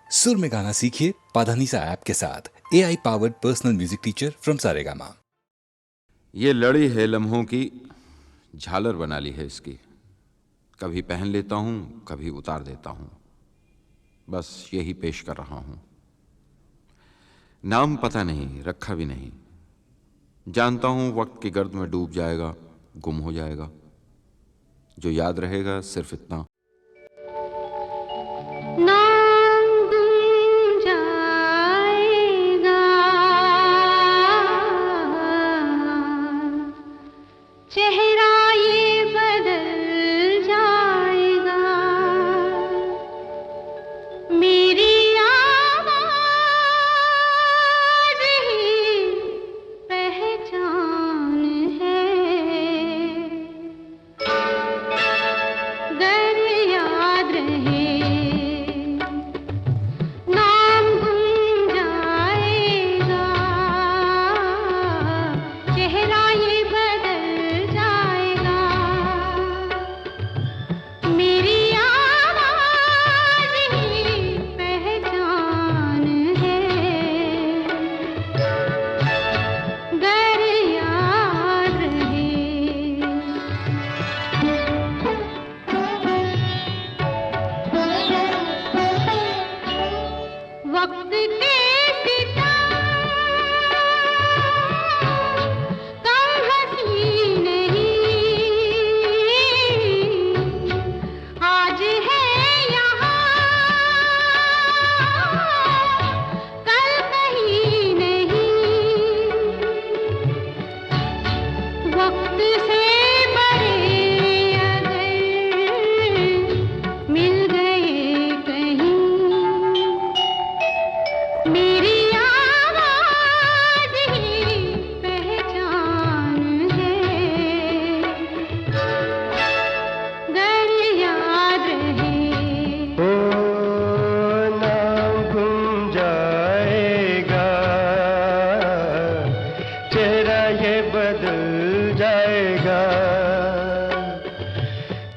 सुर में गाना सीखिए पाधानीसा ऐप के साथ। AI powered personal music teacher from Saregama. ये लड़ी है लम्हों की, झालर बना ली है इसकी। कभी पहन लेता हूँ, कभी उतार देता हूँ, बस यही पेश कर रहा हूँ। नाम पता नहीं, रखा भी नहीं। जानता हूँ वक्त की गर्द में डूब जाएगा, गुम हो जाएगा। जो याद रहेगा सिर्फ इतना,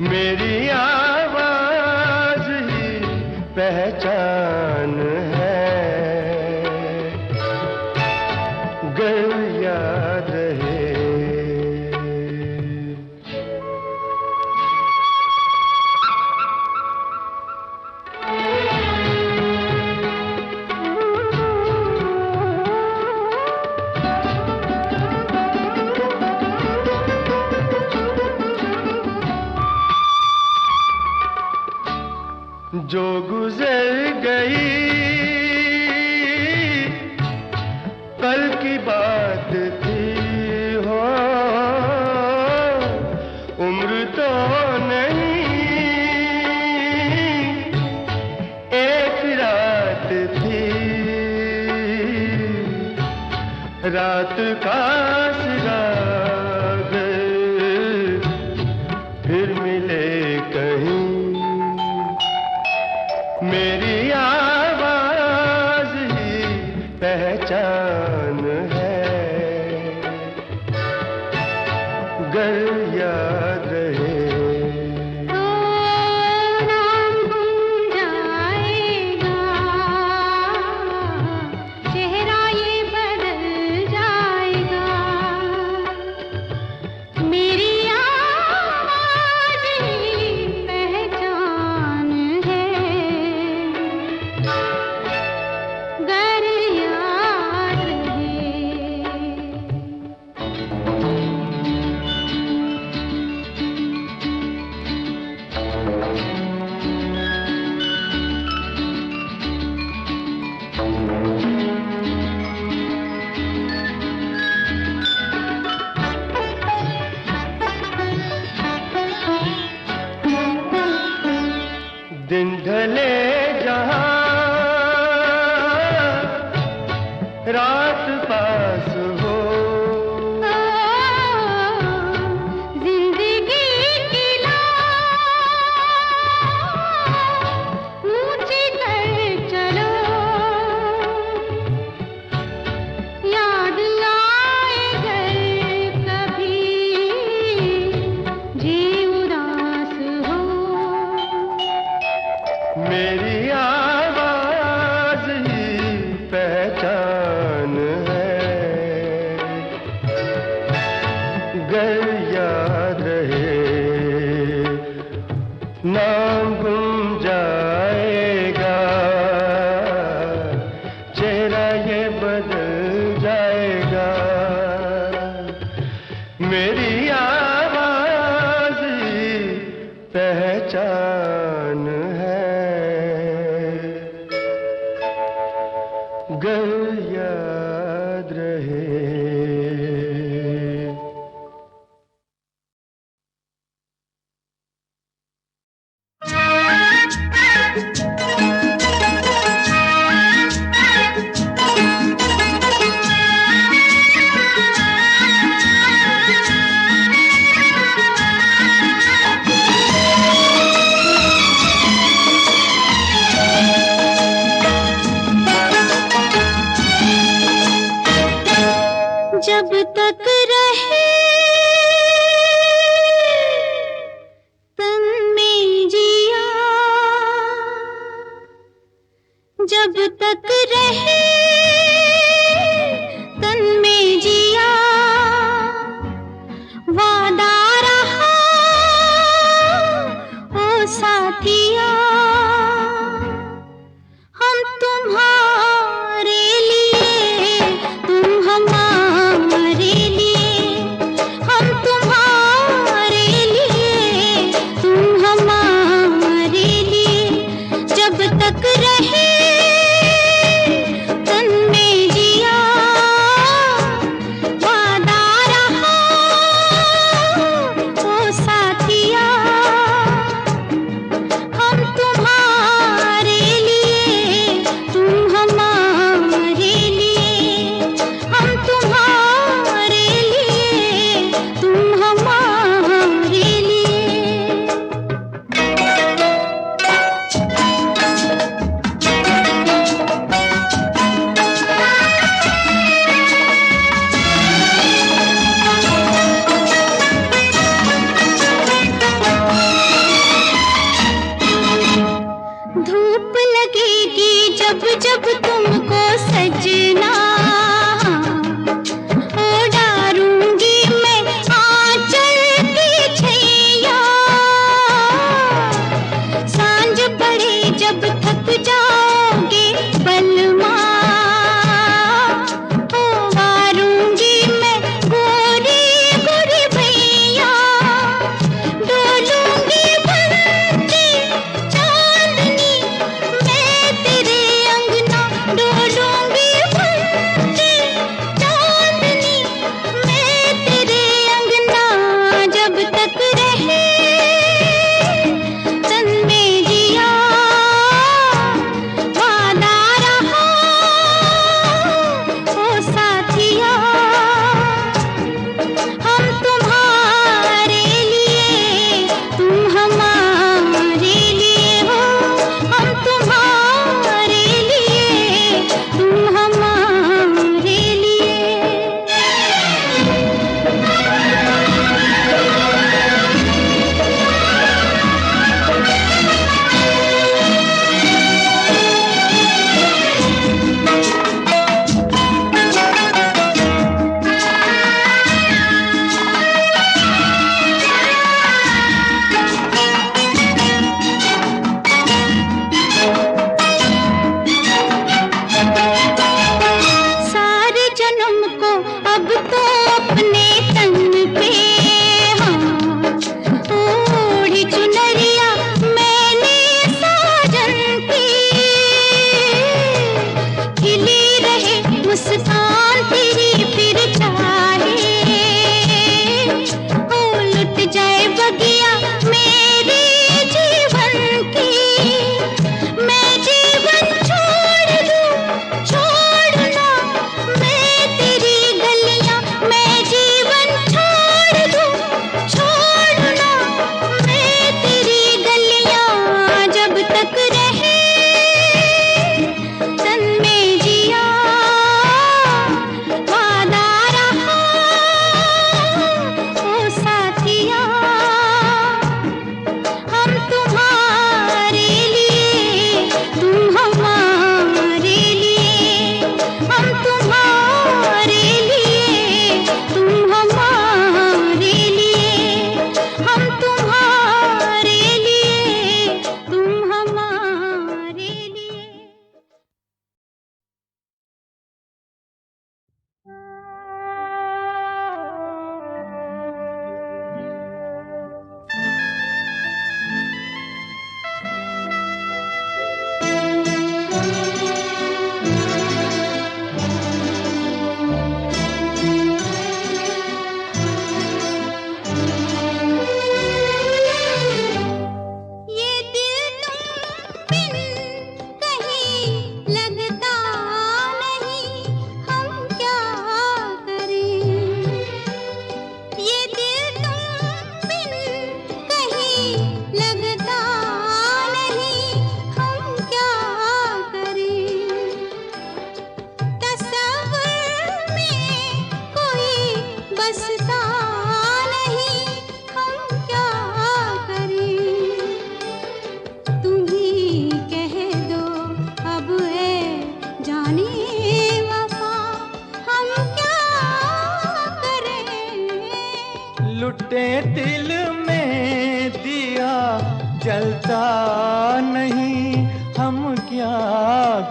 मेरी आवाज ही पहचान है, गर याद रहे। जो गुजर गई कल की बात थी, हो उम्र तो नहीं एक रात थी, रात का सिराग फिर मिले कहीं। मेरी आवाज ही पहचान है, गर याद रहे। अगर याद रहे। जब तक रहे तन में जिया, जब तक रहे तन में जिया, वादा रहा ओ साथिया, हम तुम्हारे लिए, तुम हमारे लिए, हम तुम्हारे लिए, तुम हमारे लिए, जब तक रहे तन में जिया, वादा रहा ओ साथिया, हम तुम्हारे लिए, तुम हमारे लिए, हम तुम्हारे लिए, तुम हमारे लिए। धूप लगेगी जब जब तुमको सजना, ओढ़ारूंगी मैं आंचल की छैया, सांझ पड़े जब थक जाओगे बलमा, ओवारूंगी मैं गोरी गोरी भैया, डोलूंगी बनती चांदनी मैं तेरे अंगना,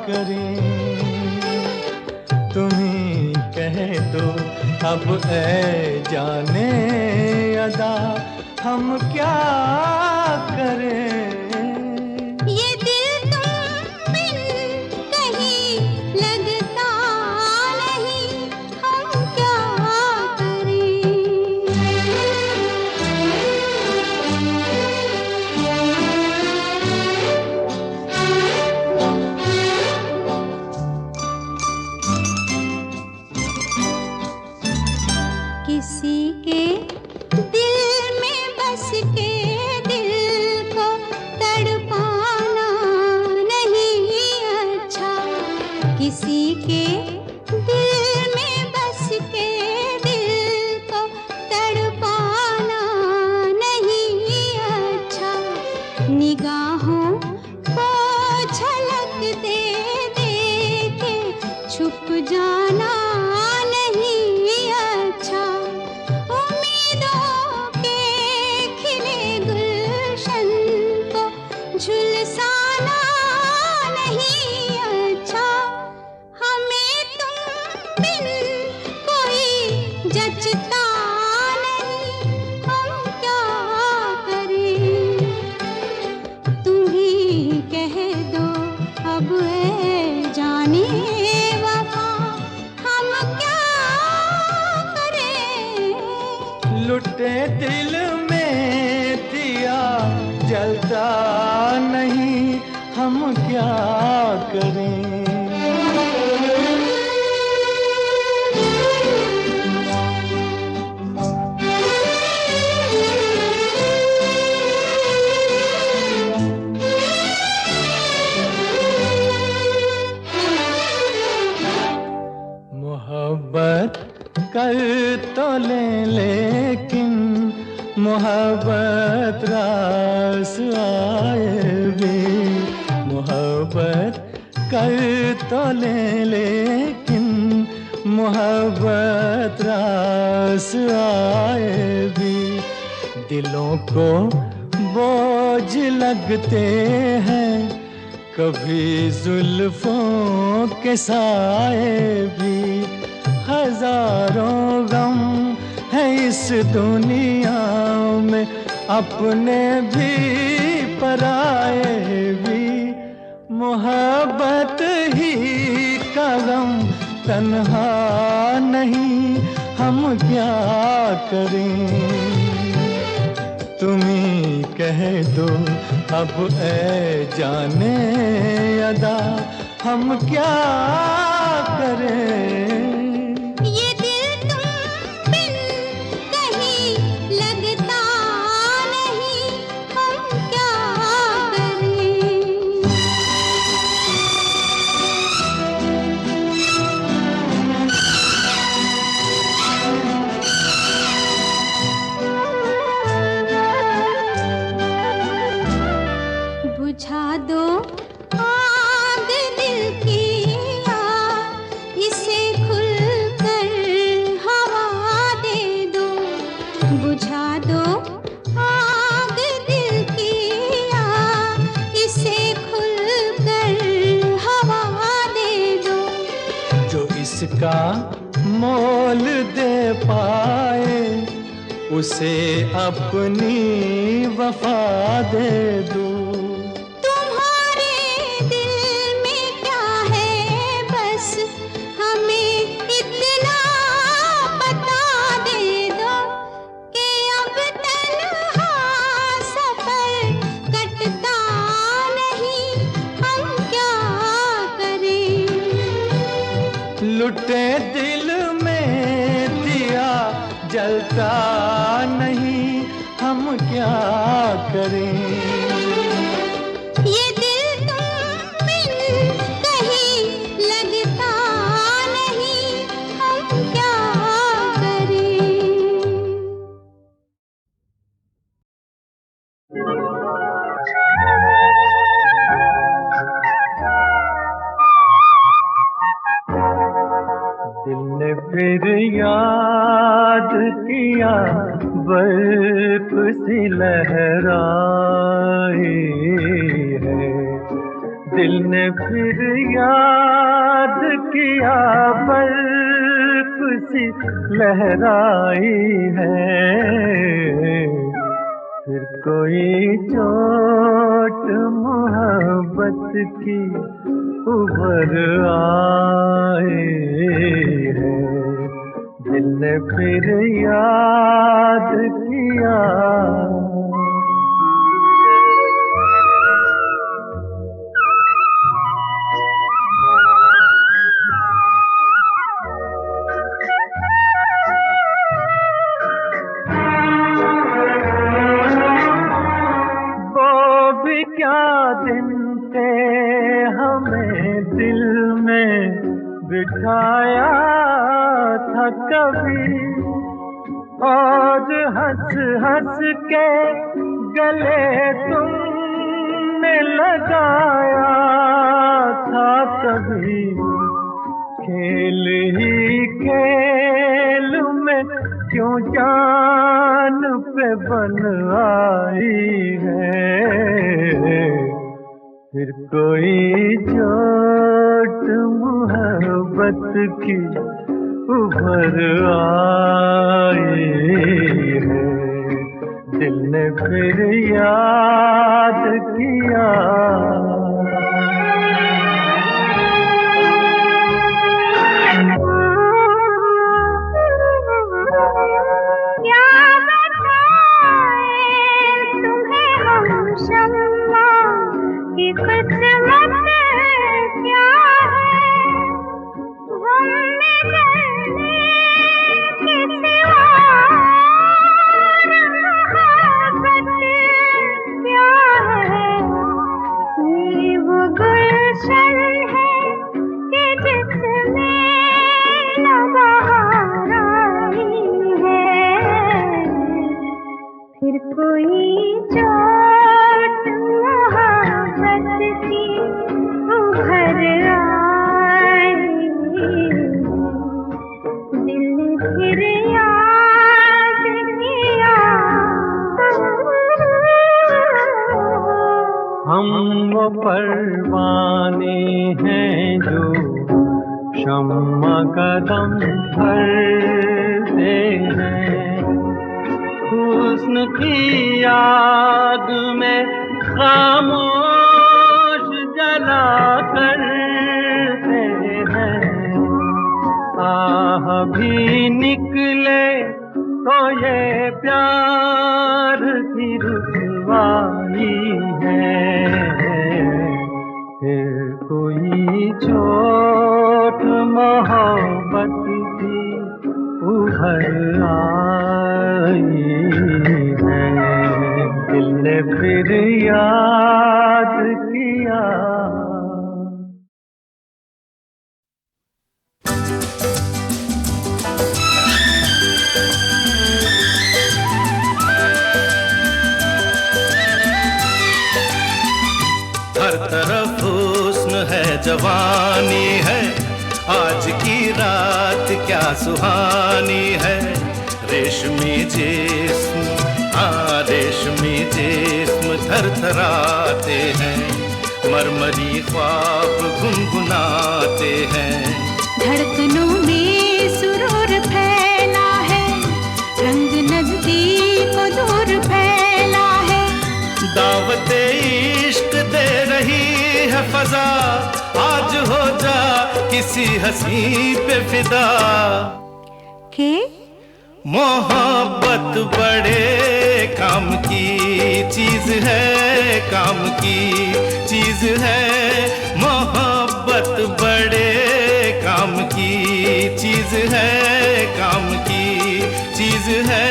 करें? तुम्ही कह दो अब ऐ जाने अदा, हम क्या करें? ये दिल तुम बिन कहीं लगता नहीं, हम क्या करें? किसी के दिल में बस के दिल को तड़पाना नहीं अच्छा, किसी के दिल में बस के दिल को तड़पाना नहीं अच्छा, निगाहों को झलक दे दे के छुप जाना नहीं अच्छा, उम्मीदों के खिले गुलशन को झुलसाना नहीं अच्छा, हमें तुम बिन कोई जचता नहीं, हम क्या करें? तुम ही कह दो अब ऐ जाने वफा, हम क्या करें? लुटे दिल में दिया जलता नहीं, हम क्या करें? मोहब्बत कर तो ले लेकिन मोहब्बत रास आए भी, मोहब्बत कर तो ले लेकिन मोहब्बत रास आए भी, दिलों को बोझ लगते हैं कभी जुल्फों के साए भी, हजारों गम है इस दुनिया में, अपने भी पराए भी, मोहब्बत ही का गम तन्हा नहीं, हम क्या करें? तुम्ही कह दो अब ऐ जाने अदा, हम क्या करें? ये दिल तुम बिन कहीं लगता नहीं, हम क्या करें? बुझा दो आग दिल की, इसे खुलकर हवा दे दो, बुझा दो आग दिल की, इसे खुलकर हवा दे दो, जो इसका मोल दे पाए उसे अपनी वफा दे दो। तुम्हारे दिल में क्या है बस हमें इतना बता दे दो कि अब तन्हा सफर कटता नहीं, हम क्या करें? लुटे दिल में दिया जलता नहीं, हम क्या करें? ये दिल तुम बिन कहीं लगता नहीं, हम क्या करें? दिल ने फिर याद किया बर्फ सी लहराई है, दिल ने फिर याद किया, बर्फ सी लहराई है। फिर कोई चोट मोहब्बत की उभर आई है। दिल ने फिर याद किया। क्या दिन थे हमें दिल में बिठाया था कभी, और हंस हंस के गले तुमने लगाया था कभी। खेल ही खेल में क्यों जान पे बन आई है। फिर कोई चोट मोहब्बत की उभर आई है। दिल ने फिर याद किया। हम वो परवाने हैं जो शम्मा कदम भरते हैं। हुस्न की आग में खामोश जला करते हैं। आह भी निकले तो ये प्यार की रुसवाई है। फिर कोई चोट मोहब्बत की उभर आई है। दिल ने फिर याद किया। हर तरफ हुस्न है, जवानी है, आज की रात क्या सुहानी है। रेशमी जिस्म, हाँ रेशमी जिस्म थरथराते हैं, मरमरी ख्वाब गुनगुनाते हैं। धड़कनों में सुरूर फैला है, रंग नजदीक और दूर फैला है। दावते इश्क दे रही है फजा, आज हो जा किसी हंसी पे फिदा। के मोहब्बत बड़े काम की चीज है, काम की चीज है। मोहब्बत बड़े काम की चीज है, काम की चीज है।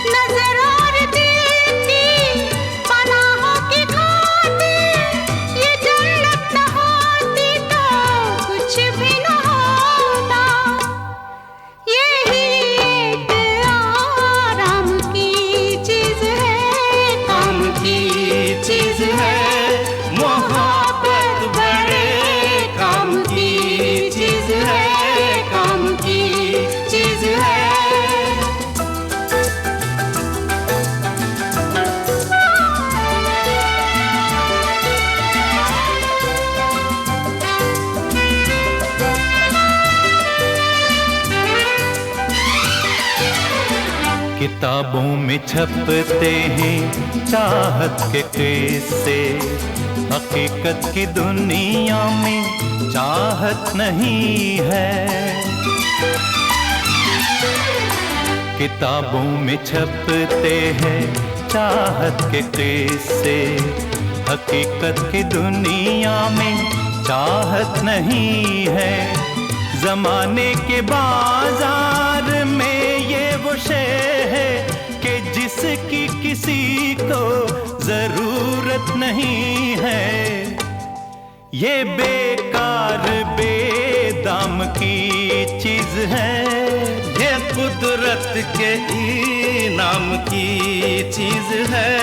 नजर और किताबों में छपते हैं चाहत के किस्से, हकीकत की दुनिया में चाहत नहीं है। किताबों में छपते हैं चाहत के किस्से, हकीकत की दुनिया में चाहत नहीं है। जमाने के बाजार में ये वो शे है कि जिसकी किसी को जरूरत नहीं है। ये बेकार बेदाम की चीज है, ये कुदरत के इनाम की चीज है।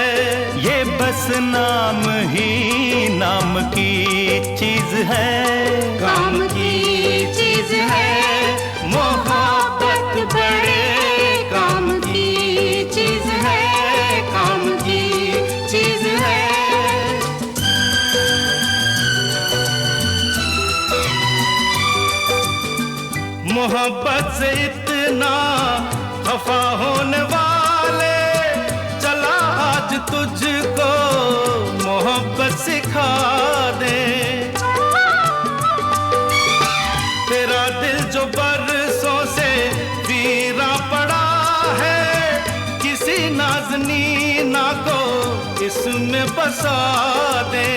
ये बस नाम ही नाम की चीज है। काम की चीज है मोहब्बत, बड़े काम की चीज है, काम की चीज है। मोहब्बत से इतना खफा होने वाले, चला आज तुझको मोहब्बत सिखा दे। तेरा दिल जो बरसों से वीरा पड़ा है, किसी नाज़नीना को इसमें बसा दे।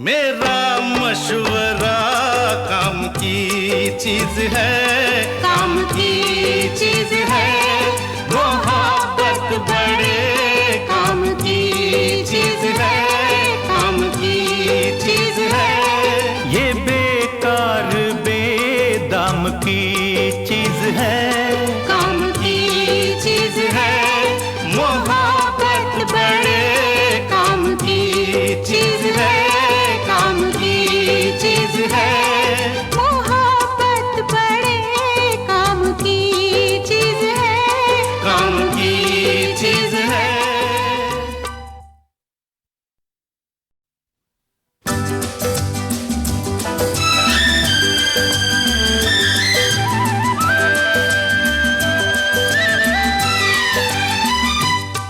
मेरा मशवरा काम की चीज है, काम की चीज है। मोहब्बत बड़े काम की चीज है, काम की चीज है। ये बेकार बेदाम की चीज है, काम की चीज है। मोहब्बत बड़े काम की चीज है, काम की चीज है। मोहब्बत बड़े काम की चीज है, काम की चीज है।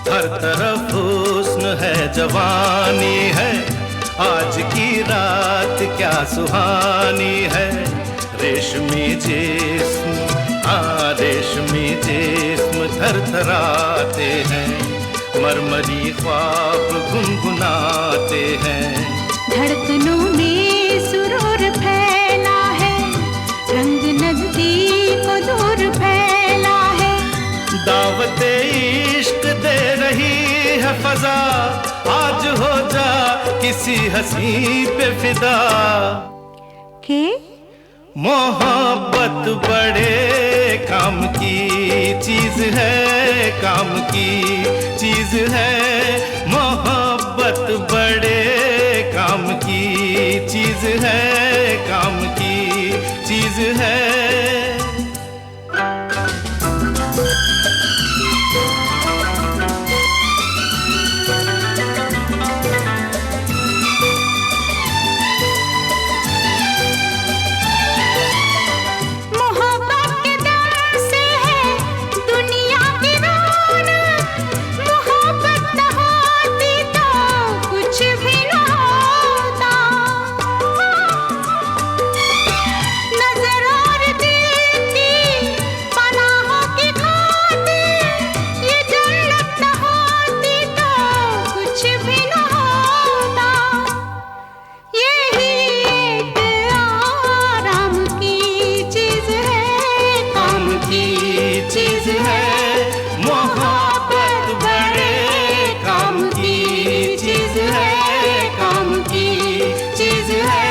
हर तरफ हुस्न है, जवानी है, आज की रात क्या सुहानी है। रेशमी जिस्म, रेशमी जिस्म थरथराते हैं, मरमरी ख्वाब गुनगुनाते हैं। धड़कनों में सुरूर फैला है, रंग नजदीक और दूर फैला है। दावते इश्क दे रही है फजा, आज हो जा किसी हंसी पे फिदा। के मोहब्बत बड़े काम की चीज है, काम की चीज है। मोहब्बत बड़े काम की चीज है, काम की चीज है। मोहब्बत के दर से है दुनिया की रौनक, मोहब्बत न होती तो कुछ भी न होता। नजर और दिल की पनाहों की खातिर ये जन्नत न होती तो कुछ भी न होता। यही एक आराम की चीज है, काम की चीज है। मोहब्बत बड़े काम की चीज है, काम की चीज है।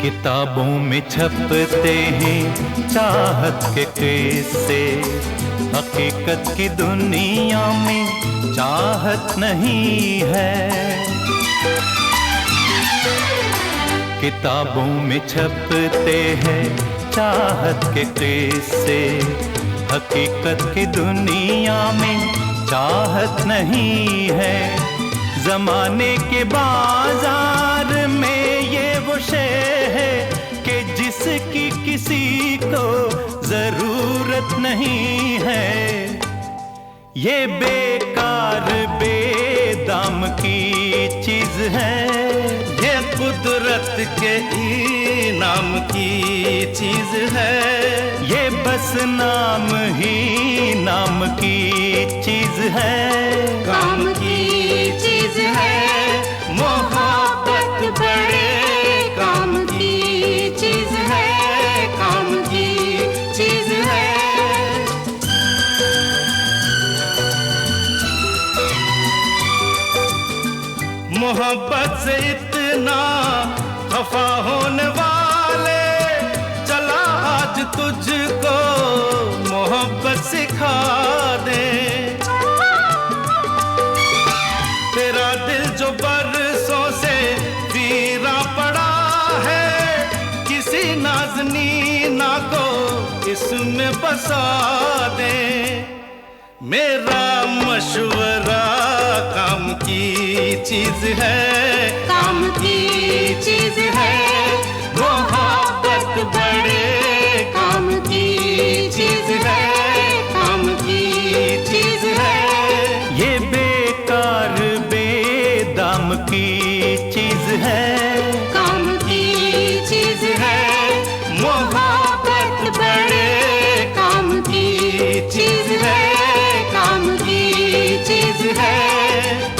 किताबों में छपते हैं चाहत के किस्से, हकीकत की दुनिया में चाहत नहीं है। किताबों में छपते हैं चाहत के किस्से, हकीकत की दुनिया में चाहत नहीं है। जमाने के बाजार में ये वो शे है कि जिसकी किसी को जरूरत नहीं है। ये बेकार बेदाम की चीज है, ये कुदरत के इनाम की चीज है। ये बस नाम ही नाम की चीज है। काम की चीज है मोहब्बत, बड़े काम की चीज है, काम की चीज है। मोहब्बत से इतना खफा होने वाले, चला आज तुझको मोहब्बत सिखा दे। तेरा दिल जो बरसों से वीरा पड़ा है, किसी नाज़नीना को इसमें बसा दे। मेरा मशवरा काम की चीज है, काम की चीज है। मोहब्बत बड़े काम की चीज है, काम की चीज है। ये बेकार बेदाम की चीज है, काम की चीज है। मोहब्बत बड़े काम की चीज है, काम की चीज है।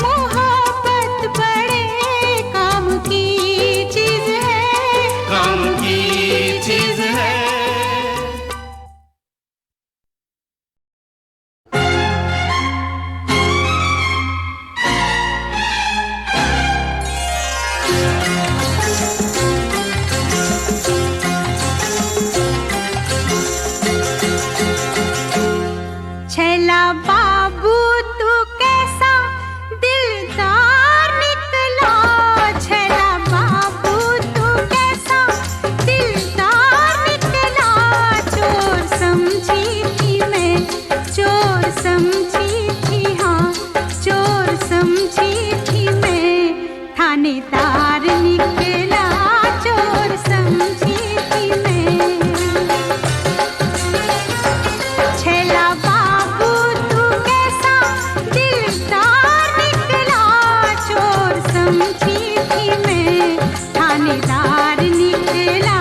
मोहब्बत बड़े काम की चीज है, काम की चीज है। छैला बाबू तू कैसा दिलदार निकला। छैला बाबू तू कैसा दिलदार निकला। चोर समझी थी मैं, चोर समझी थी, हाँ चोर समझी थी मैं। थानेदार निकला, चोर समझी थी मैं। छैला बाबू तू कैसा दिलदार निकला। चोर समझी थी मैं, थानेदार निकला।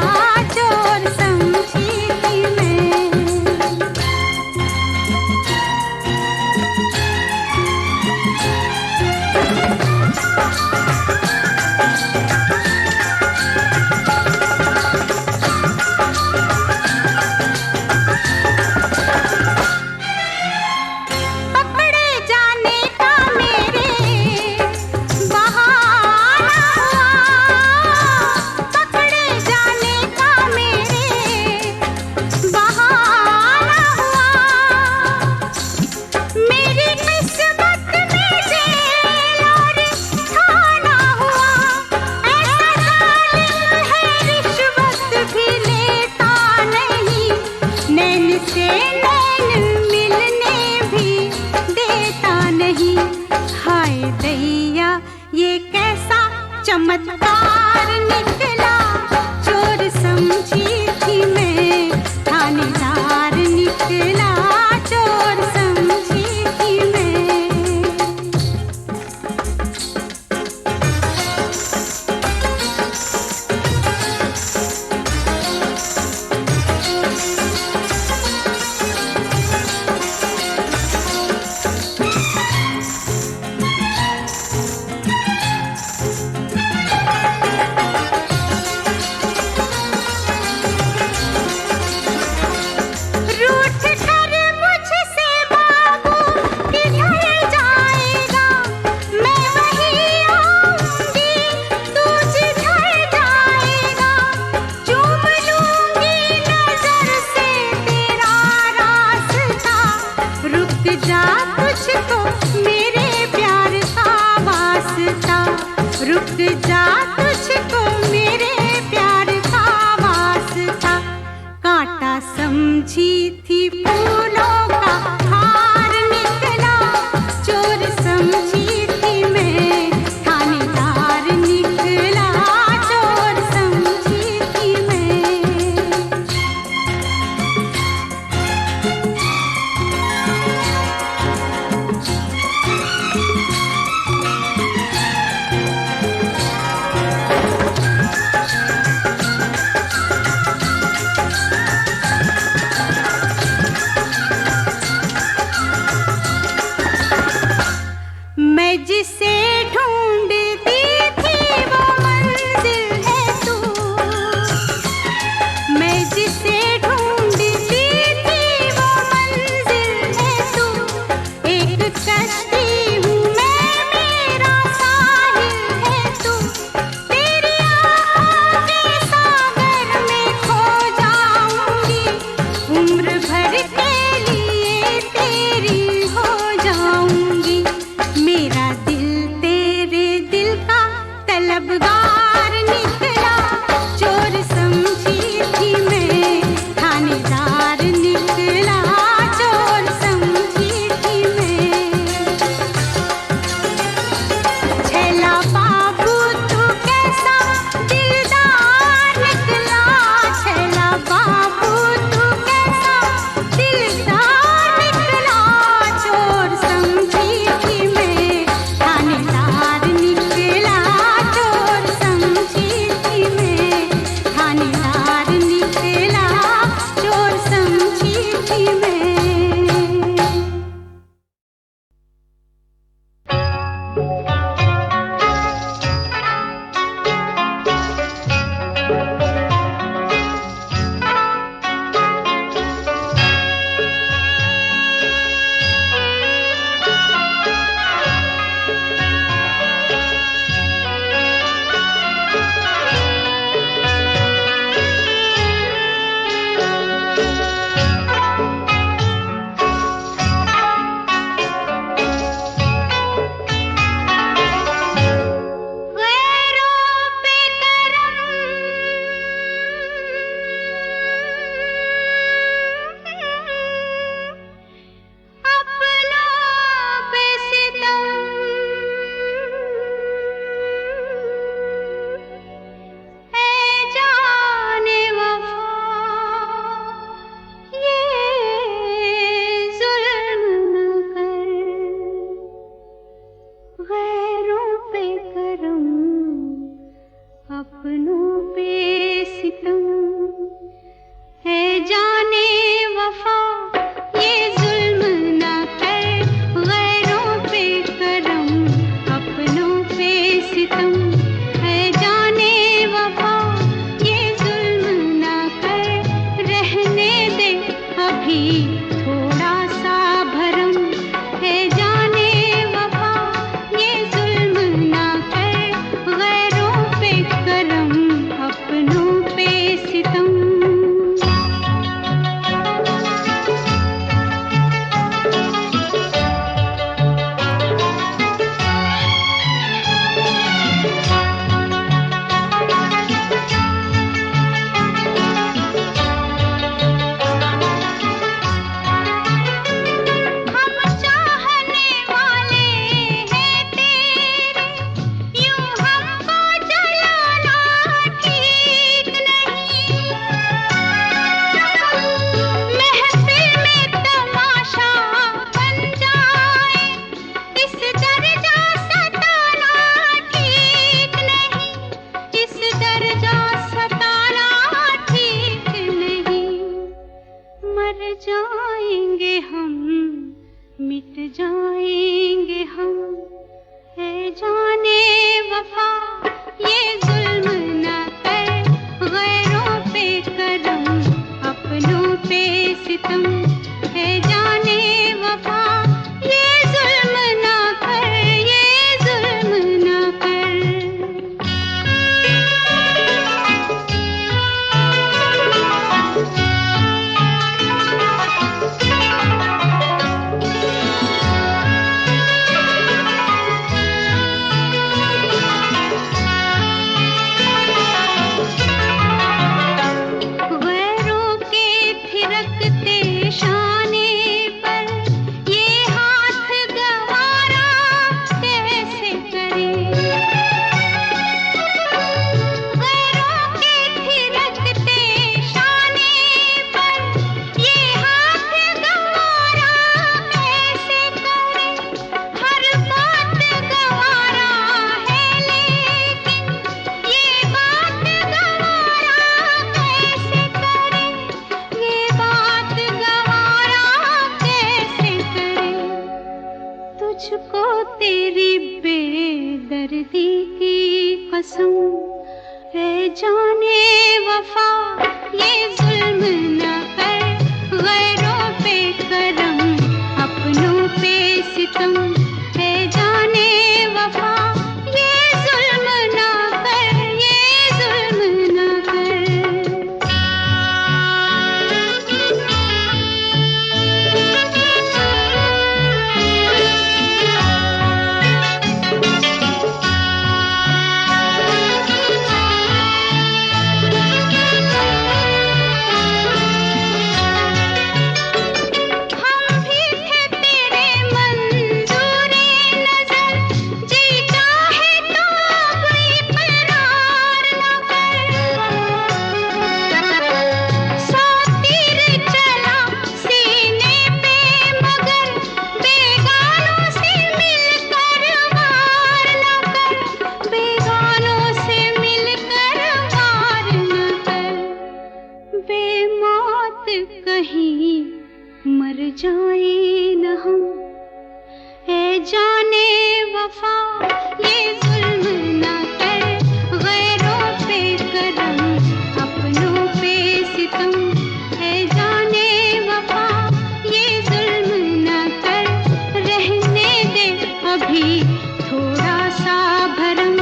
चोर समझी थी मैं। पकड़े जाने का मेरे बहाना हुआ। पकड़े जाने का मेरे बहाना हुआ। मेरी किस्मत में जेल और थाना हुआ। ऐसा जालिम है रिश्वत भी लेता नहीं। नैन से नैन मिलने भी देता नहीं। हाय दैया ये कैसा चमत्कार निकला। चोर समझी थी मैं, थानेदार निकला। चोर समझी थी मैं। रूठ कर मुझसे बाबू किधर जाएगा। मैं वहीं आऊंगी, तू जिधर जाएगा। चूम लूंगी नजर से तेरा रास्ता। रुक जा तुझको मेरे प्यार का वास्ता। रुक जा तुझको मेरे प्यार का वास्ता। कांटा समझी थी फूलों वफा ये जुल्म न कर, गैरों पे करम अपनों पे सितम, है जाने वफा ये जुल्म न कर, ये जुल्म न जाए न हम, है जाने वफा ये जुल्म न कर, गैरों पे करम अपनों पे सितम, है जाने वफा ये जुल्म न कर, रहने दे अभी थोड़ा सा भरम,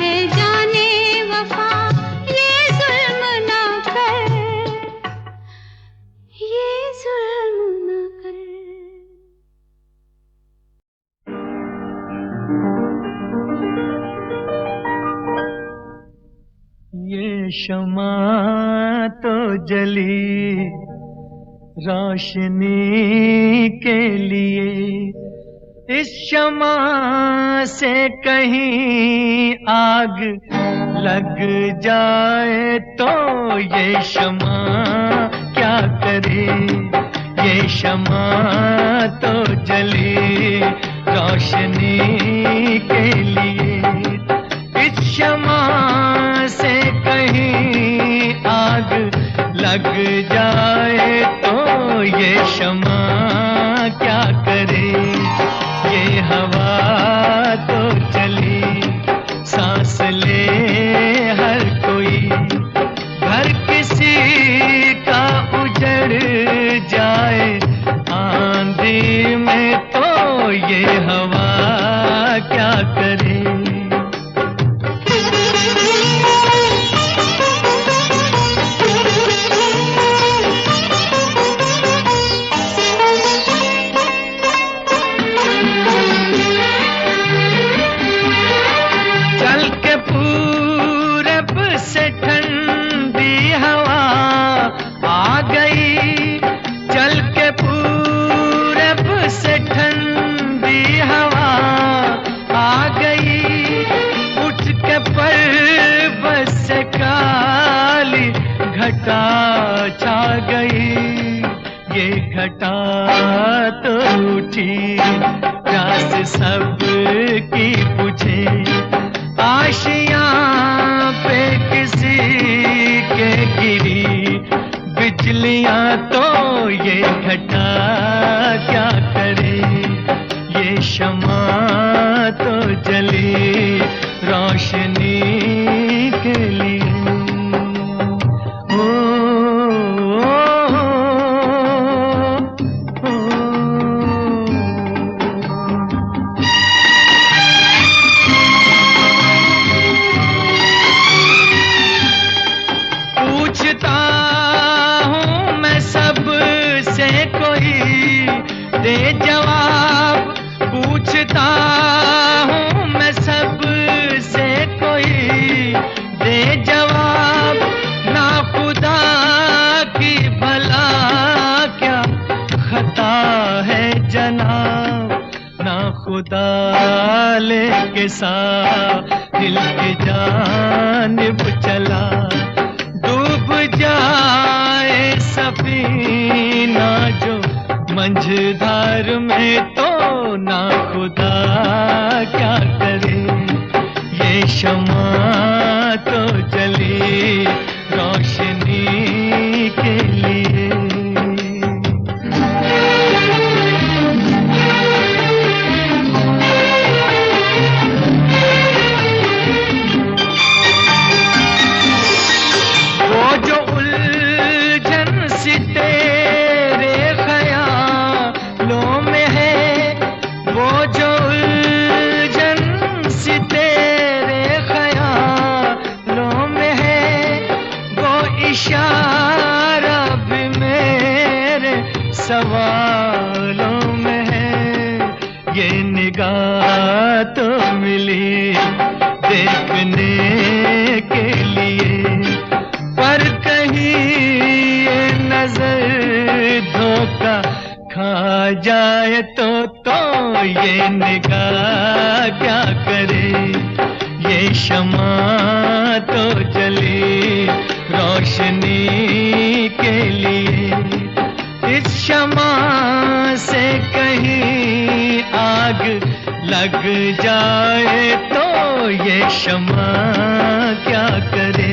है जाने वफा ये जुल्म न कर, ये जुल्म न कर। ये शमा तो जली रोशनी के लिए, इस शमा से कहीं आग लग जाए तो ये शमा क्या करे, ये शमा तो जली रोशनी के लिए, इस शमा से कहीं आग लग जाए तो ये शमा क्या करे, ये हवा तो चली सांस ले हर कोई, घर किसी का उजड़ जाए आंधी में तो ये हवा क्या करे। घटा छा गई, ये घटा तो उठी प्यास सब की बुझे, आशियां पे किसी के गिरी बिजलियां तो ये घटा क्या करे, ये शमा तो जली रोशनी के लिए। दे जवाब पूछता हूँ मैं सब से, कोई दे जवाब, ना खुदा की भला क्या खता है जनाब, ना खुदा लेके साथ दिल की जानिब चला, डूब जाए सफीना जो मंझधार में तो ना खुदा क्या करे, ये शमा तो जली रोशनी के लिए। वो सवालों में है ये निगाह तो मिली देखने के लिए, पर कहीं ये नजर धोखा खा जाए तो ये निगाह क्या करे। ये शमा तो जली रोशनी के लिए, इस शमा से कहीं आग लग जाए तो ये शमा क्या करे।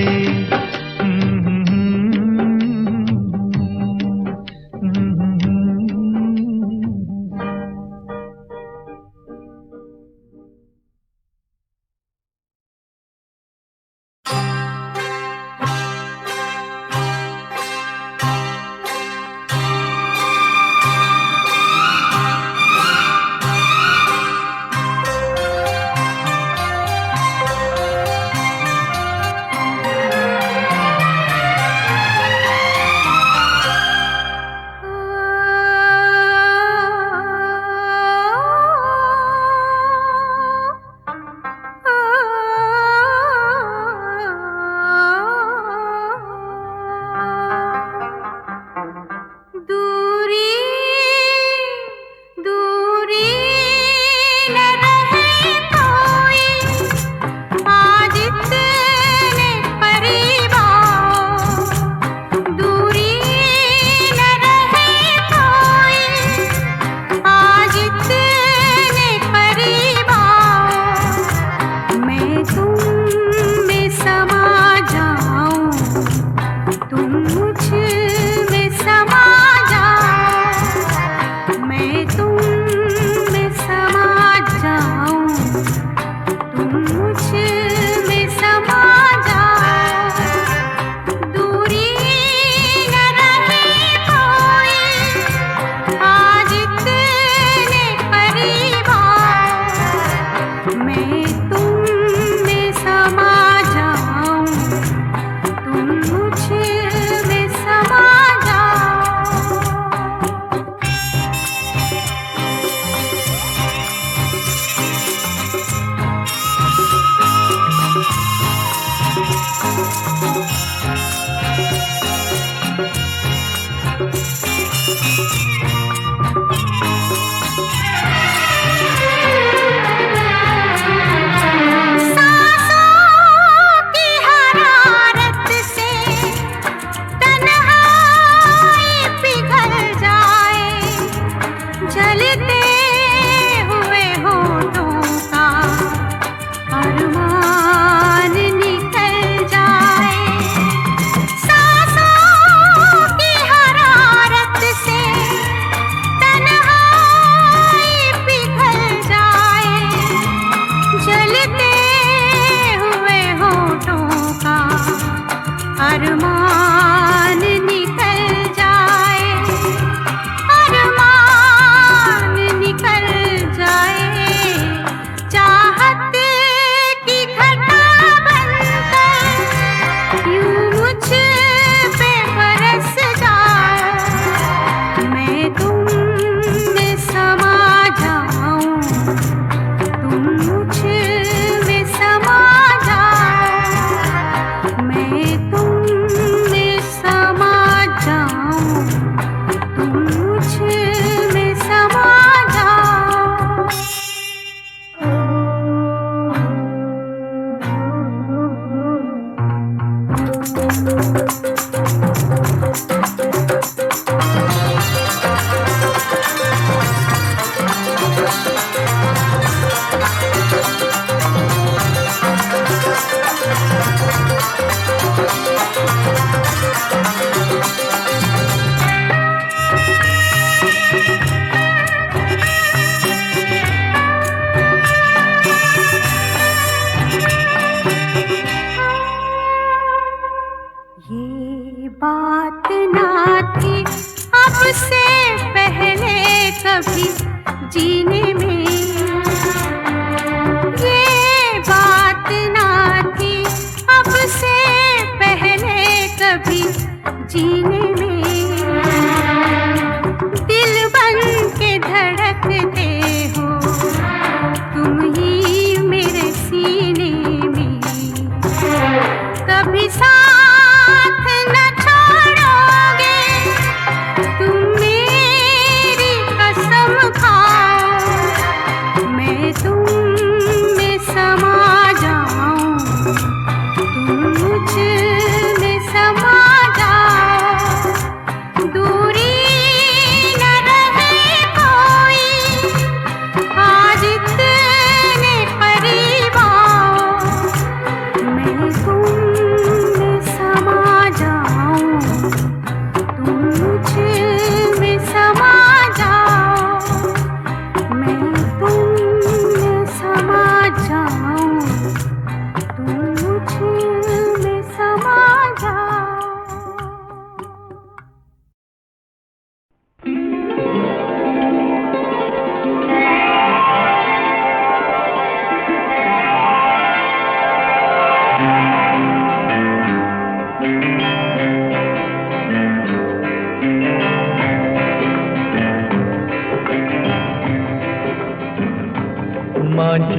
जीने में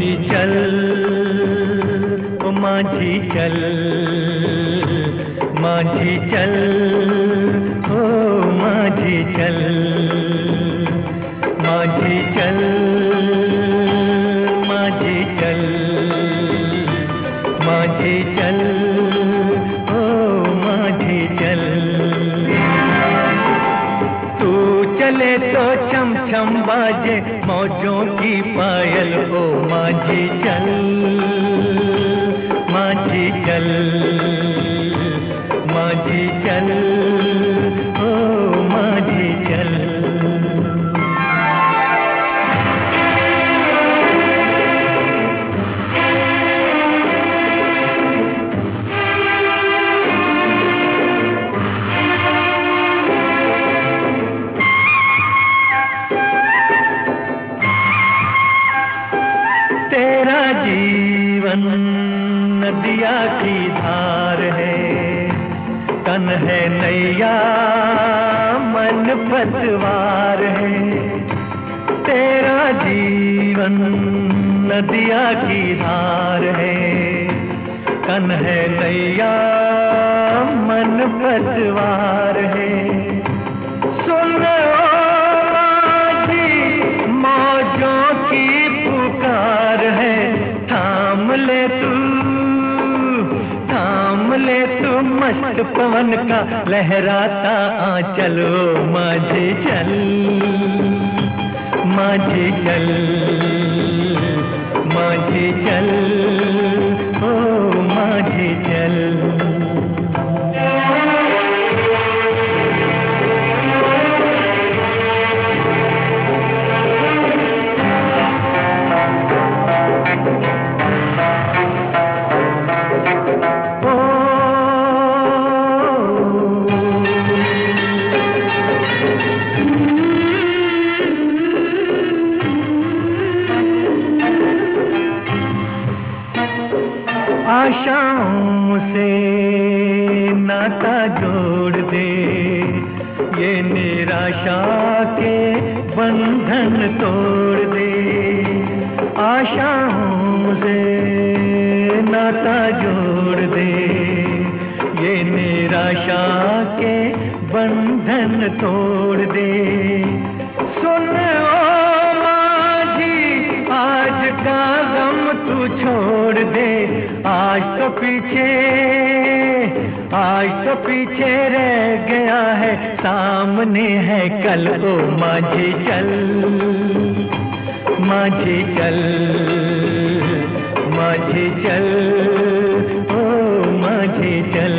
माझी चल ओ माझी चल, माझी चल ओ माझी चल, माझी चल, माझी चल, माझी चल ओ माझी चल। तू चले तो छम छम बाजे मौजों की पायल ओ माझी चल, माझी चल, माझी चल ओ माझी चल। तेरा जीवन नदिया की धार है, तन है नैया मन पतवार है। तेरा जीवन नदिया की धार है, तन है नैया मन पतवार है। सुन मौजों की पुकार है, थाम ले तू मस्त पवन का लहराता आंचल ओ माझी चल, माझी चल, माझी चल ओ माझी चल। आशाओं से नाता जोड़ दे, ये निराशा के बंधन तोड़ दे। आशाओं से नाता जोड़ दे, ये निराशा के बंधन तोड़ दे। सुन ओ माझी आज का गम तू छोड़ दे, आज तो पीछे रह गया है, सामने है कल ओ माझी चल, माझी चल, माझी चल ओ माझी चल,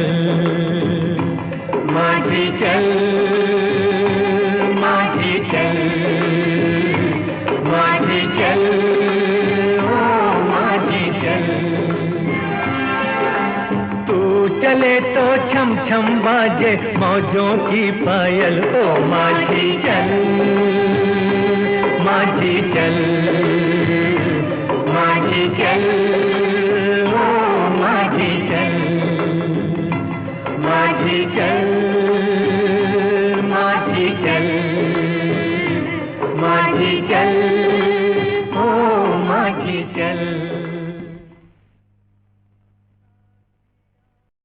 माझी चल, माझी चल, माझी चल ओ माझी चल। तू चले तो छम छम बाजे मौजों की पायल ओ माझी चल, माझी चल, माझी चल ओ माझी चल, माझी चल।